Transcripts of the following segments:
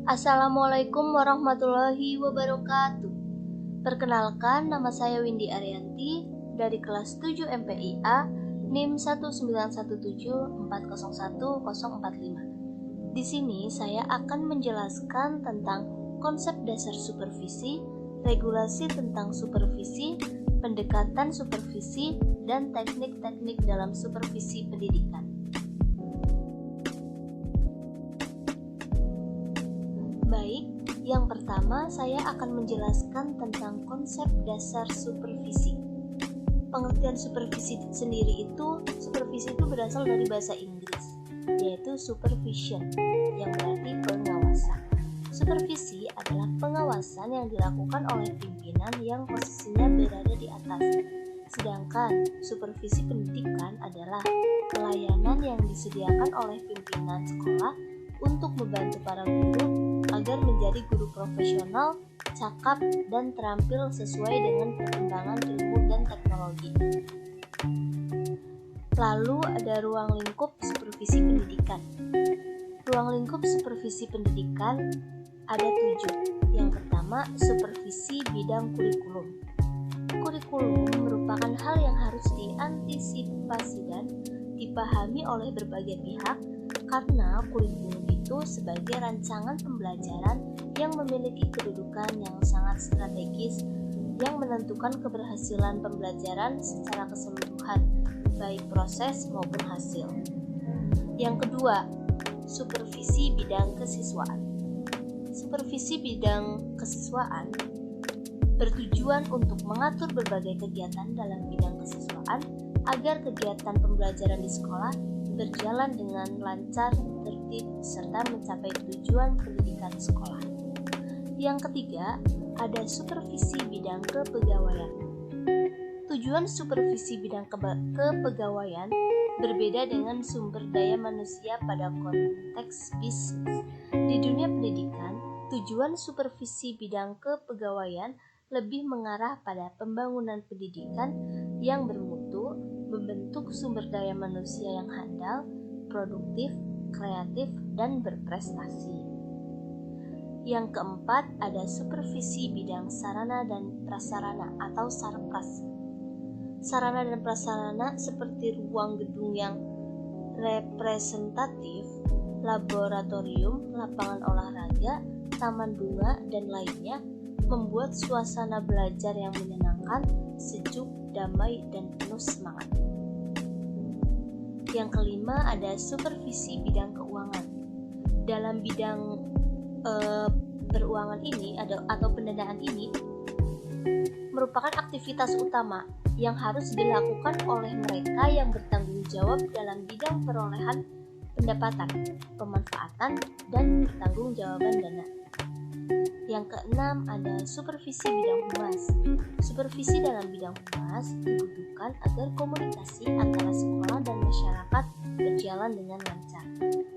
Assalamualaikum warahmatullahi wabarakatuh. Perkenalkan, nama saya Windy Arianti dari kelas 7 MPIA NIM 191740145. Di sini saya akan menjelaskan tentang konsep dasar supervisi, regulasi tentang supervisi, pendekatan supervisi, dan teknik-teknik dalam supervisi pendidikan. Baik, yang pertama saya akan menjelaskan tentang konsep dasar supervisi. Pengertian supervisi sendiri supervisi itu berasal dari bahasa Inggris, yaitu supervision, yang berarti pengawasan. Supervisi adalah pengawasan yang dilakukan oleh pimpinan yang posisinya berada di atas. Sedangkan supervisi pendidikan adalah pelayanan yang disediakan oleh pimpinan sekolah untuk membantu para guru agar menjadi guru profesional, cakap, dan terampil sesuai dengan perkembangan ilmu dan teknologi. Lalu ada ruang lingkup supervisi pendidikan. Ruang lingkup supervisi pendidikan ada 7. Yang pertama, supervisi bidang kurikulum. Kurikulum merupakan hal yang harus diantisipasi dan dipahami oleh berbagai pihak karena kurikulum itu sebagai rancangan pembelajaran yang memiliki kedudukan yang sangat strategis yang menentukan keberhasilan pembelajaran secara keseluruhan, baik proses maupun hasil. Yang kedua, supervisi bidang kesiswaan. Supervisi bidang kesiswaan bertujuan untuk mengatur berbagai kegiatan dalam bidang kesiswaan agar kegiatan pembelajaran di sekolah berjalan dengan lancar, tertib, serta mencapai tujuan pendidikan sekolah. Yang ketiga, ada supervisi bidang kepegawaian. Tujuan supervisi bidang kepegawaian berbeda dengan sumber daya manusia pada konteks bisnis. Di dunia pendidikan, tujuan supervisi bidang kepegawaian lebih mengarah pada pembangunan pendidikan yang bermutu, membentuk sumber daya manusia yang handal, produktif, kreatif, dan berprestasi. Yang keempat, ada supervisi bidang sarana dan prasarana atau sarpras. Sarana dan prasarana seperti ruang gedung yang representatif, laboratorium, lapangan olahraga, taman bunga, dan lainnya membuat suasana belajar yang menyenangkan, sejuk, damai, dan penuh semangat. Yang kelima, ada supervisi bidang keuangan. Dalam bidang beruangan ini atau pendanaan ini merupakan aktivitas utama yang harus dilakukan oleh mereka yang bertanggung jawab dalam bidang perolehan pendapatan, pemanfaatan, dan pertanggungjawaban dana. Yang keenam, ada supervisi bidang humas. Supervisi dalam bidang humas dibutuhkan agar komunikasi antara sekolah dan masyarakat berjalan dengan lancar.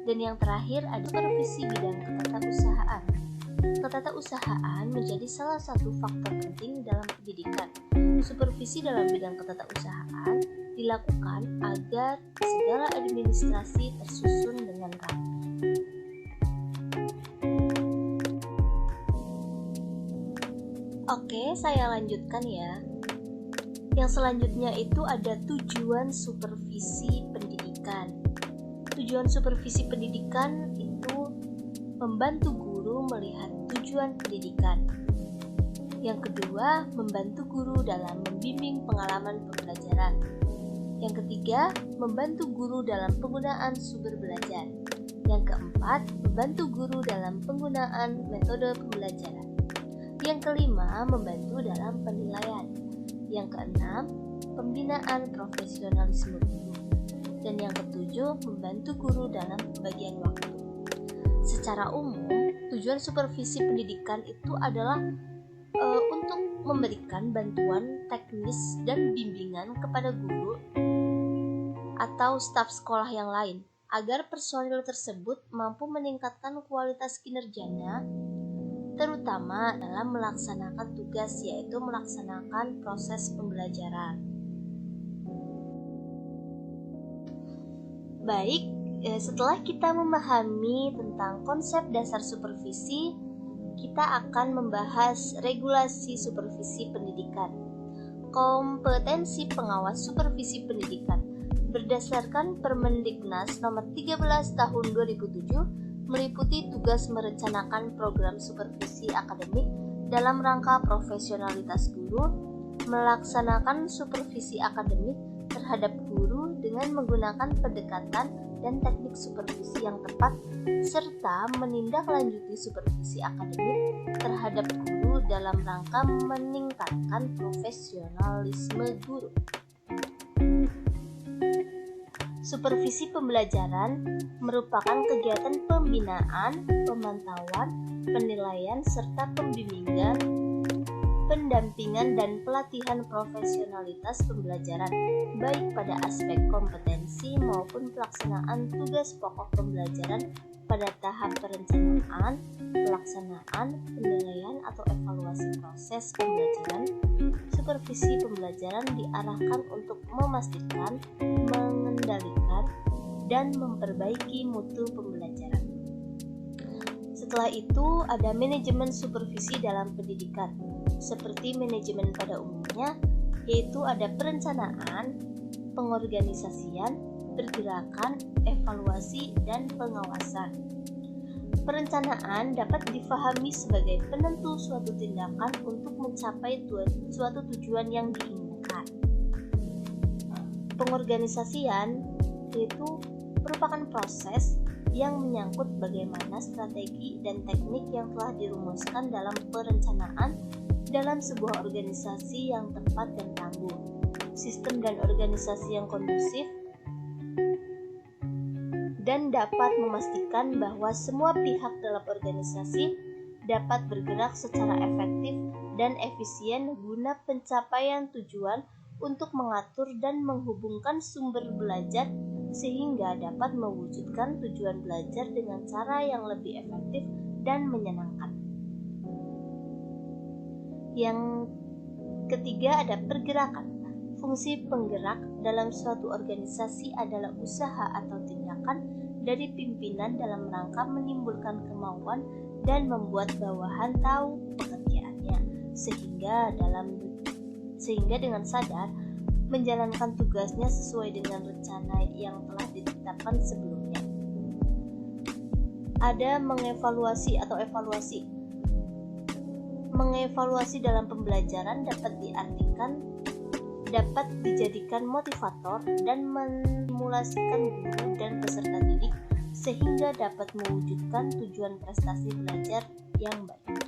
Dan yang terakhir, ada supervisi bidang ketatausahaan. Ketatausahaan menjadi salah satu faktor penting dalam pendidikan. Supervisi dalam bidang ketatausahaan dilakukan agar segala administrasi tersusun dengan rapi. Oke, saya lanjutkan ya. Yang selanjutnya itu ada tujuan supervisi pendidikan. Tujuan supervisi pendidikan itu membantu guru melihat tujuan pendidikan. Yang kedua, membantu guru dalam membimbing pengalaman pembelajaran. Yang ketiga, membantu guru dalam penggunaan sumber belajar. Yang keempat, membantu guru dalam penggunaan metode pembelajaran. Yang kelima, membantu dalam penilaian. Yang keenam, pembinaan profesionalisme guru. Dan yang ketujuh, membantu guru dalam pembagian waktu. Secara umum, tujuan supervisi pendidikan itu adalah untuk memberikan bantuan teknis dan bimbingan kepada guru atau staf sekolah yang lain agar personil tersebut mampu meningkatkan kualitas kinerjanya, terutama dalam melaksanakan tugas, yaitu melaksanakan proses pembelajaran. Baik, Setelah kita memahami tentang konsep dasar supervisi, kita akan membahas regulasi supervisi pendidikan. Kompetensi pengawas supervisi pendidikan berdasarkan Permendiknas nomor 13 tahun 2007 meliputi tugas merencanakan program supervisi akademik dalam rangka profesionalitas guru, melaksanakan supervisi akademik terhadap guru dengan menggunakan pendekatan dan teknik supervisi yang tepat, serta menindaklanjuti supervisi akademik terhadap guru dalam rangka meningkatkan profesionalisme guru. Supervisi pembelajaran merupakan kegiatan pembinaan, pemantauan, penilaian, serta pembimbingan, pendampingan dan pelatihan profesionalitas pembelajaran, baik pada aspek kompetensi maupun pelaksanaan tugas pokok pembelajaran pada tahap perencanaan, pelaksanaan, penilaian atau evaluasi proses pembelajaran. Supervisi pembelajaran diarahkan untuk memastikan, mengendalikan, dan memperbaiki mutu pembelajaran. Setelah itu, ada manajemen supervisi dalam pendidikan. Seperti manajemen pada umumnya, yaitu ada perencanaan, pengorganisasian, pergerakan, evaluasi, dan pengawasan. Perencanaan dapat difahami sebagai penentu suatu tindakan untuk mencapai suatu tujuan yang diinginkan. Pengorganisasian yaitu merupakan proses yang menyangkut bagaimana strategi dan teknik yang telah dirumuskan dalam perencanaan dalam sebuah organisasi yang tepat dan tangguh, sistem dan organisasi yang kondusif, dan dapat memastikan bahwa semua pihak dalam organisasi dapat bergerak secara efektif dan efisien guna pencapaian tujuan untuk mengatur dan menghubungkan sumber belajar sehingga dapat mewujudkan tujuan belajar dengan cara yang lebih efektif dan menyenangkan. Yang ketiga ada pergerakan. Fungsi penggerak dalam suatu organisasi adalah usaha atau tindakan dari pimpinan dalam rangka menimbulkan kemauan dan membuat bawahan tahu pekerjaannya, sehingga dengan sadar menjalankan tugasnya sesuai dengan rencana yang telah ditetapkan sebelumnya. Ada mengevaluasi atau evaluasi. Mengevaluasi dalam pembelajaran dapat dijadikan motivator dan memulasikan guru dan peserta didik sehingga dapat mewujudkan tujuan prestasi belajar yang baik.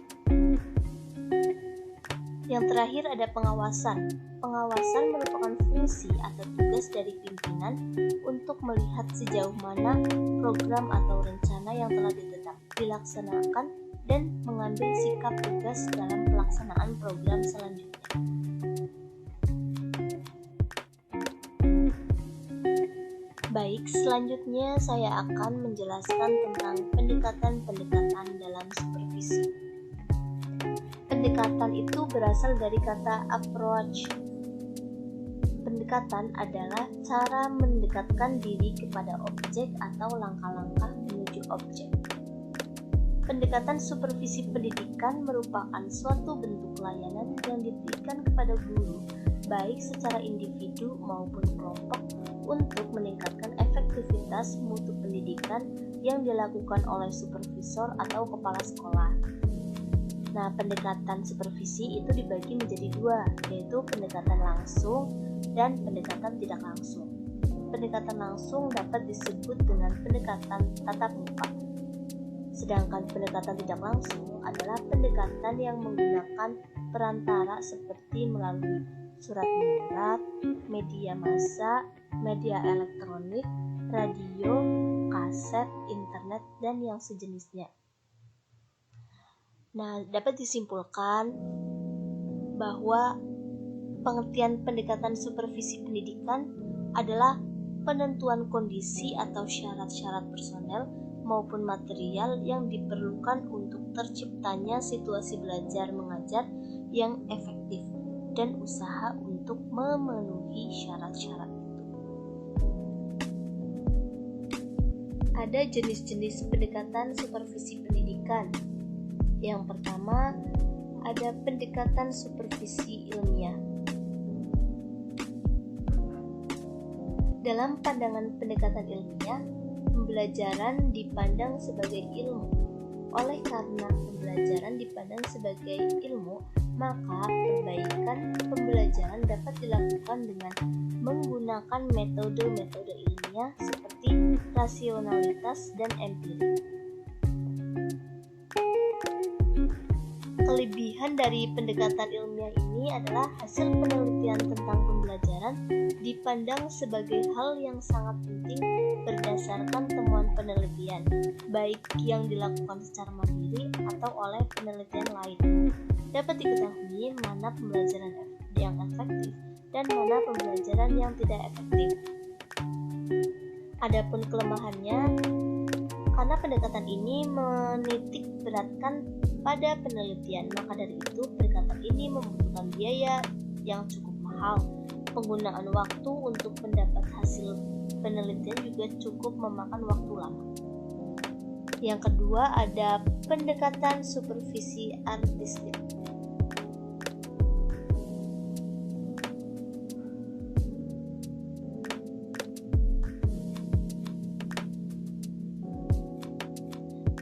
Yang terakhir ada pengawasan. Pengawasan merupakan fungsi atau tugas dari pimpinan untuk melihat sejauh mana program atau rencana yang telah dilaksanakan dan mengambil sikap tugas dalam pelaksanaan program selanjutnya. Baik, selanjutnya saya akan menjelaskan tentang pendekatan-pendekatan dalam supervisi. Pendekatan itu berasal dari kata approach. Pendekatan adalah cara mendekatkan diri kepada objek atau langkah-langkah menuju objek. Pendekatan supervisi pendidikan merupakan suatu bentuk layanan yang diberikan kepada guru, baik secara individu maupun kelompok, untuk meningkatkan efektivitas mutu pendidikan yang dilakukan oleh supervisor atau kepala sekolah. Nah, pendekatan supervisi itu dibagi menjadi dua, yaitu pendekatan langsung dan pendekatan tidak langsung. Pendekatan langsung dapat disebut dengan pendekatan tatap muka. Sedangkan pendekatan tidak langsung adalah pendekatan yang menggunakan perantara seperti melalui surat menyurat, media massa, media elektronik, radio, kaset, internet, dan yang sejenisnya. Nah, dapat disimpulkan bahwa pengertian pendekatan supervisi pendidikan adalah penentuan kondisi atau syarat-syarat personel maupun material yang diperlukan untuk terciptanya situasi belajar mengajar yang efektif dan usaha untuk memenuhi syarat-syarat itu. Ada jenis-jenis pendekatan supervisi pendidikan. Yang pertama, ada pendekatan supervisi ilmiah. Dalam pandangan pendekatan ilmiah, pembelajaran dipandang sebagai ilmu. Oleh karena pembelajaran dipandang sebagai ilmu, maka perbaikan pembelajaran dapat dilakukan dengan menggunakan metode-metode ilmiah seperti rasionalitas dan empirik. Kelebihan dari pendekatan ilmiah ini adalah hasil penelitian tentang pembelajaran dipandang sebagai hal yang sangat penting berdasarkan temuan penelitian, baik yang dilakukan secara mandiri atau oleh penelitian lain. Dapat diketahui mana pembelajaran yang efektif dan mana pembelajaran yang tidak efektif. Adapun kelemahannya, karena pendekatan ini menitik beratkan pada penelitian, maka dari itu pendekatan ini membutuhkan biaya yang cukup mahal. Penggunaan waktu untuk mendapat hasil penelitian juga cukup memakan waktu lama. Yang kedua, ada pendekatan supervisi artistik.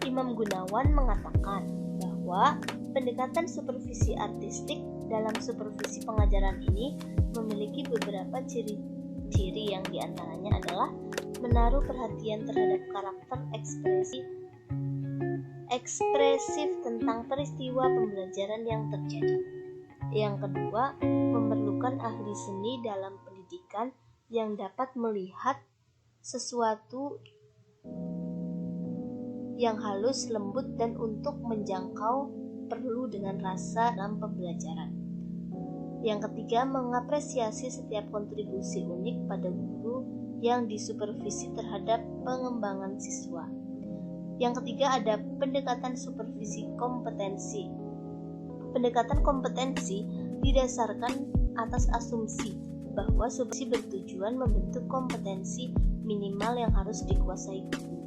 Imam Gunawan mengatakan bahwa pendekatan supervisi artistik dalam supervisi pengajaran ini memiliki beberapa ciri-ciri yang diantaranya adalah menaruh perhatian terhadap karakter ekspresif tentang peristiwa pembelajaran yang terjadi. Yang kedua, memerlukan ahli seni dalam pendidikan yang dapat melihat sesuatu yang halus, lembut, dan untuk menjangkau perlu dengan rasa dalam pembelajaran. Yang ketiga, mengapresiasi setiap kontribusi unik pada guru yang disupervisi terhadap pengembangan siswa. Yang ketiga, ada pendekatan supervisi kompetensi. Pendekatan kompetensi didasarkan atas asumsi bahwa supervisi bertujuan membentuk kompetensi minimal yang harus dikuasai guru.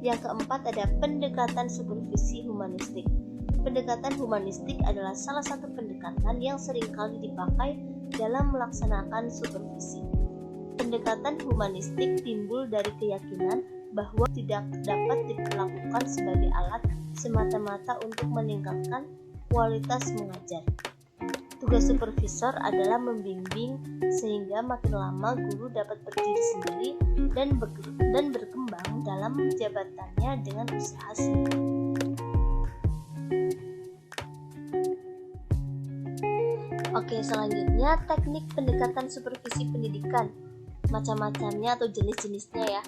Yang keempat, ada pendekatan supervisi humanistik. Pendekatan humanistik adalah salah satu pendekatan yang seringkali dipakai dalam melaksanakan supervisi. Pendekatan humanistik timbul dari keyakinan bahwa tidak dapat diperlakukan sebagai alat semata-mata untuk meningkatkan kualitas mengajar. Tugas supervisor adalah membimbing sehingga makin lama guru dapat berdiri sendiri dan berkembang dalam jabatannya dengan usaha sendiri. Oke, selanjutnya teknik pendekatan supervisi pendidikan. Macam-macamnya atau jenis-jenisnya ya.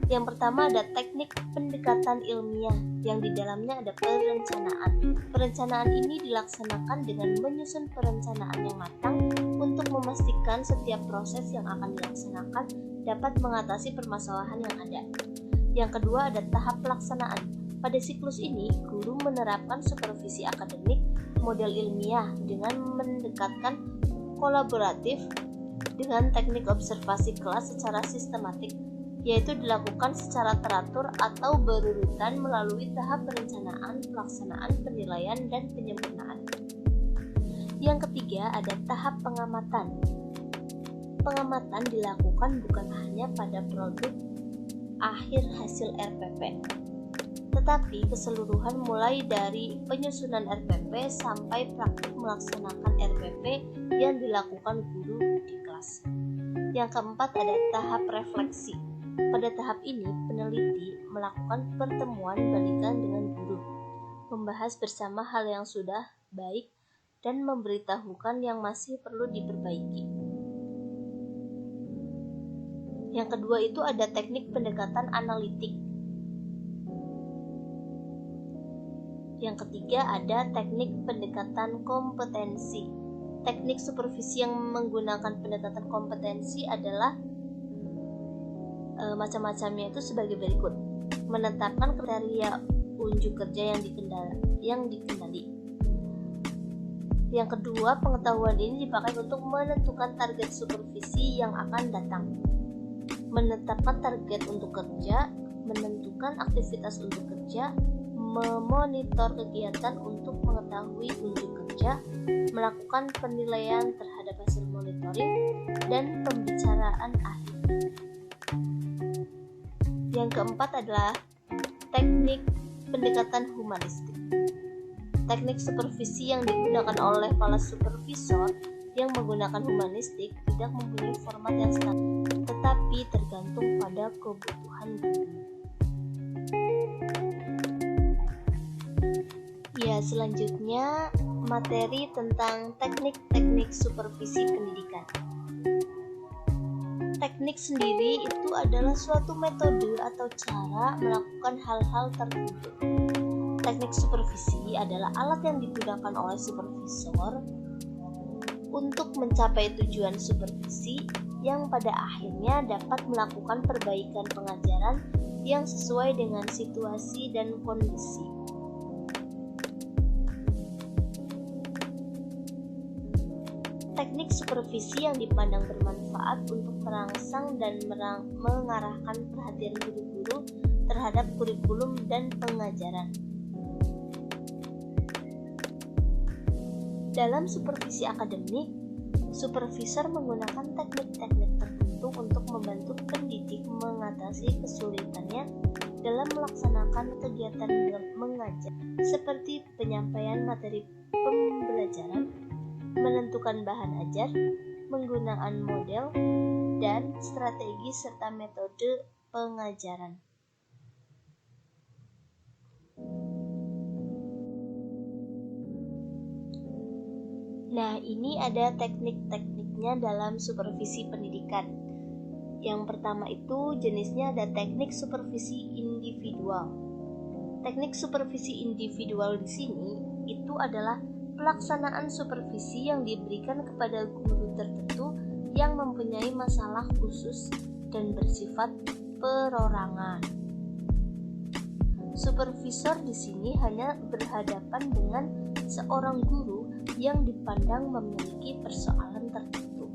Yang pertama ada teknik pendekatan ilmiah yang di dalamnya ada perencanaan. Perencanaan ini dilaksanakan dengan menyusun perencanaan yang matang untuk memastikan setiap proses yang akan dilaksanakan dapat mengatasi permasalahan yang ada. Yang kedua ada tahap pelaksanaan. Pada siklus ini, guru menerapkan supervisi akademik model ilmiah dengan mendekatkan kolaboratif dengan teknik observasi kelas secara sistematik, yaitu dilakukan secara teratur atau berurutan melalui tahap perencanaan, pelaksanaan, penilaian, dan penyempurnaan. Yang ketiga ada tahap pengamatan. Pengamatan dilakukan bukan hanya pada produk akhir hasil RPP, tetapi keseluruhan mulai dari penyusunan RPP sampai praktik melaksanakan RPP yang dilakukan guru di kelas. Yang keempat ada tahap refleksi. Pada tahap ini, peneliti melakukan pertemuan balikan dengan guru, membahas bersama hal yang sudah baik dan memberitahukan yang masih perlu diperbaiki. Yang kedua itu ada teknik pendekatan analitik. Yang ketiga ada teknik pendekatan kompetensi. Teknik supervisi yang menggunakan pendekatan kompetensi adalah macam-macamnya itu sebagai berikut. Menetapkan kriteria unjuk kerja yang dikendali. Yang kedua, pengetahuan ini dipakai untuk menentukan target supervisi yang akan datang. Menetapkan target untuk kerja, menentukan aktivitas untuk kerja, memonitor kegiatan untuk mengetahui unjuk kerja, melakukan penilaian terhadap hasil monitoring, dan pembicaraan akhir. Yang keempat adalah teknik pendekatan humanistik. Teknik supervisi yang digunakan oleh para supervisor yang menggunakan humanistik tidak mempunyai format yang standar, tetapi tergantung pada kebutuhan guru. Ya, selanjutnya materi tentang teknik-teknik supervisi pendidikan. Teknik sendiri itu adalah suatu metode atau cara melakukan hal-hal tertentu. Teknik supervisi adalah alat yang digunakan oleh supervisor untuk mencapai tujuan supervisi yang pada akhirnya dapat melakukan perbaikan pengajaran yang sesuai dengan situasi dan kondisi. Teknik supervisi yang dipandang bermanfaat untuk merangsang dan mengarahkan perhatian guru-guru terhadap kurikulum dan pengajaran. Dalam supervisi akademik, supervisor menggunakan teknik-teknik tertentu untuk membantu pendidik mengatasi kesulitannya dalam melaksanakan kegiatan mengajar, seperti penyampaian materi pembelajaran, menentukan bahan ajar, penggunaan model, dan strategi serta metode pengajaran. Nah, ini ada teknik-tekniknya dalam supervisi pendidikan. Yang pertama itu jenisnya ada teknik supervisi individual. Teknik supervisi individual di sini itu adalah pelaksanaan supervisi yang diberikan kepada guru tertentu yang mempunyai masalah khusus dan bersifat perorangan. Supervisor di sini hanya berhadapan dengan seorang guru yang dipandang memiliki persoalan tertentu.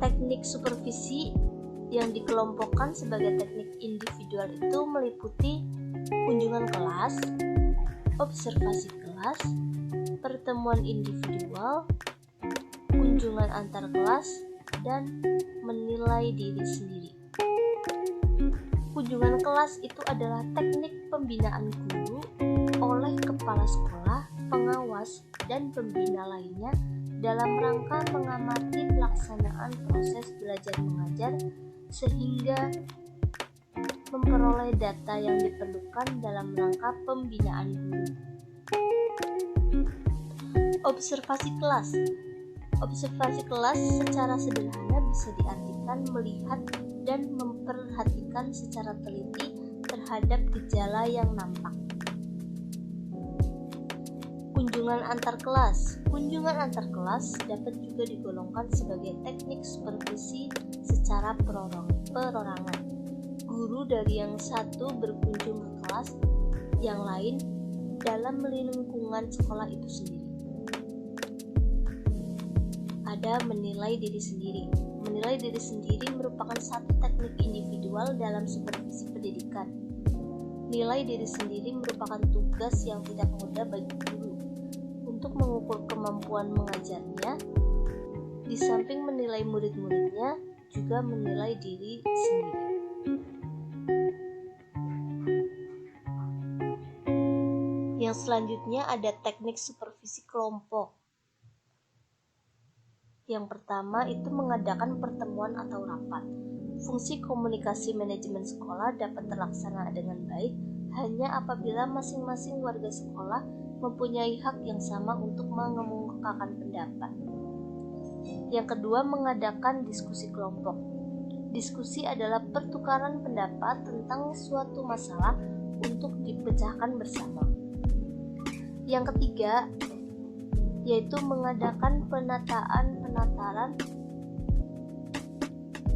Teknik supervisi yang dikelompokkan sebagai teknik individual itu meliputi kunjungan kelas, observasi kelas, pertemuan individual, kunjungan antar kelas, dan menilai diri sendiri. Kunjungan kelas itu adalah teknik pembinaan guru oleh kepala sekolah, pengawas, dan pembina lainnya dalam rangka mengamati pelaksanaan proses belajar mengajar sehingga memperoleh data yang diperlukan dalam rangka pembinaan guru. Observasi kelas. Observasi kelas secara sederhana bisa diartikan melihat dan memperhatikan secara teliti terhadap gejala yang nampak. Kunjungan antar kelas. Kunjungan antar kelas dapat juga digolongkan sebagai teknik supervisi secara perorangan. Guru dari yang satu berkunjung ke kelas yang lain dalam lingkungan sekolah itu sendiri. Ada menilai diri sendiri. Menilai diri sendiri merupakan satu teknik individual dalam supervisi pendidikan. Nilai diri sendiri merupakan tugas yang tidak mudah bagi guru untuk mengukur kemampuan mengajarnya. Di samping menilai murid-muridnya, juga menilai diri sendiri. Yang selanjutnya ada teknik supervisi kelompok. Yang pertama itu mengadakan pertemuan atau rapat. Fungsi komunikasi manajemen sekolah dapat terlaksana dengan baik hanya apabila masing-masing warga sekolah mempunyai hak yang sama untuk mengemukakan pendapat. Yang kedua, mengadakan diskusi kelompok. Diskusi adalah pertukaran pendapat tentang suatu masalah untuk dipecahkan bersama. Yang ketiga, yaitu mengadakan penataran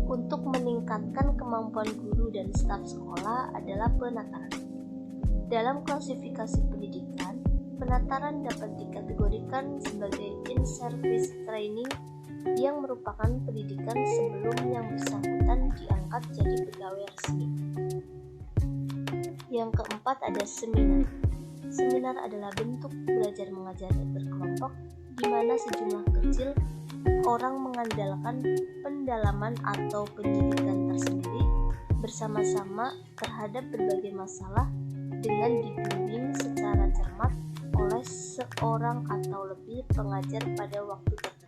untuk meningkatkan kemampuan guru dan staf sekolah adalah penataran. Dalam klasifikasi pendidikan, penataran dapat dikategorikan sebagai in-service training, yang merupakan pendidikan sebelum yang bersangkutan diangkat jadi pegawai resmi. Yang keempat ada seminar. Seminar adalah bentuk belajar mengajar berkelompok di mana sejumlah kecil orang mengandalkan pendalaman atau penyidikan tersendiri bersama-sama terhadap berbagai masalah dengan dibimbing secara cermat oleh seorang atau lebih pengajar pada waktu tertentu.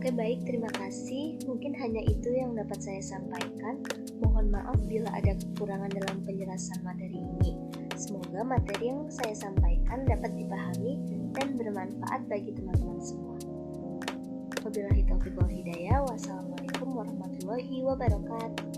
Oke, baik, terima kasih. Mungkin hanya itu yang dapat saya sampaikan. Mohon maaf bila ada kekurangan dalam penjelasan materi ini. Semoga materi yang saya sampaikan dapat dipahami dan bermanfaat bagi teman-teman semua. Wabillahi taufiq wal hidayah. Wassalamualaikum warahmatullahi wabarakatuh.